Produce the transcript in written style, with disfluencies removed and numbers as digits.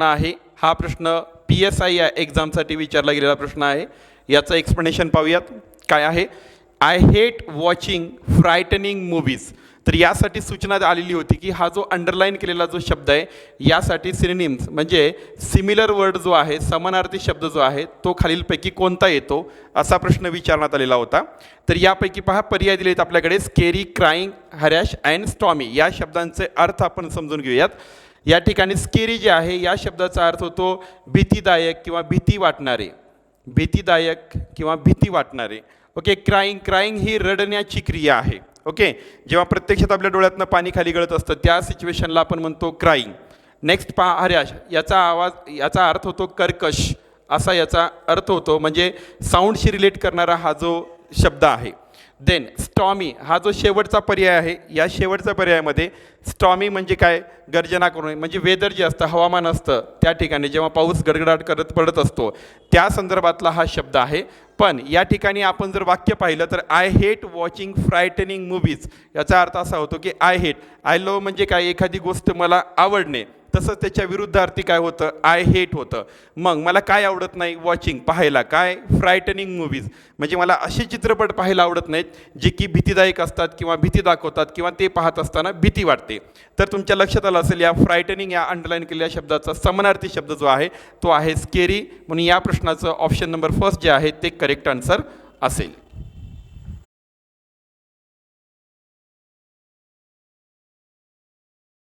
आहे हा प्रश्न PSI या एक्झामसाठी विचारला गेलेला प्रश्न आहे. याचं एक्सप्लेनेशन पाहूयात काय आहे. I hate watching frightening movies. तर यासाठी सूचना आलेली होती की हा जो अंडरलाईन केलेला जो शब्द आहे यासाठी सिनोनिम्स म्हणजे सिमिलर वर्ड जो आहे समानार्थी शब्द जो आहे तो खालीलपैकी कोणता येतो असा प्रश्न विचारण्यात आलेला होता. तर यापैकी पहा पर्याय दिले आहेत आपल्याकडे. स्केरी, क्राईंग, हरॅश अँड स्टॉमी या शब्दांचे अर्थ आपण समजून घेऊयात. या ठिकाणी स्केरी जे आहे या शब्दाचा अर्थ होतो भीतीदायक किंवा भीती वाटणारे, भीतीदायक किंवा भीती वाटणारे. ओके. क्राईंग ही रडण्याची क्रिया आहे. ओके. जेव्हा प्रत्यक्षात आपल्या डोळ्यातनं पाणी खाली गळत असतं त्या सिच्युएशनला आपण म्हणतो क्राईंग. नेक्स्ट पहा हरॅश. याचा अर्थ होतो कर्कश असा याचा अर्थ होतो म्हणजे साऊंडशी रिलेट करणारा हा जो शब्द आहे. देन स्टॉमी हा जो शेवटचा पर्याय आहे या शेवटच्या पर्यायामध्ये स्टॉमी म्हणजे काय गर्जना करून म्हणजे वेदर जे असतं हवामान असतं त्या ठिकाणी जेव्हा पाऊस गडगडाट करत पडत असतो त्या संदर्भातला हा शब्द आहे. पण या ठिकाणी आपण जर वाक्य पाहिलं तर I hate watching frightening movies याचा अर्थ असा होतो की आय लव्ह म्हणजे काय एखादी गोष्ट मला आवडणे तसंच त्याच्या विरुद्धार्थी काय होतं आय हेट होतं. मग मला काय आवडत नाही वॉचिंग पाहायला काय फ्रायटनिंग मूवीज म्हणजे मला असे चित्रपट पाहायला आवडत नाहीत जे की भीतीदायक असतात किंवा भीती दाखवतात किंवा ते पाहत असताना भीती वाटते. तर तुमच्या लक्षात आलं असेल या फ्रायटनिंग या अंडरलाईन केलेल्या शब्दाचा समानार्थी शब्द जो आहे तो आहे स्केरी. म्हणून या प्रश्नाचं ऑप्शन नंबर 1 जे आहे ते करेक्ट आन्सर असेल.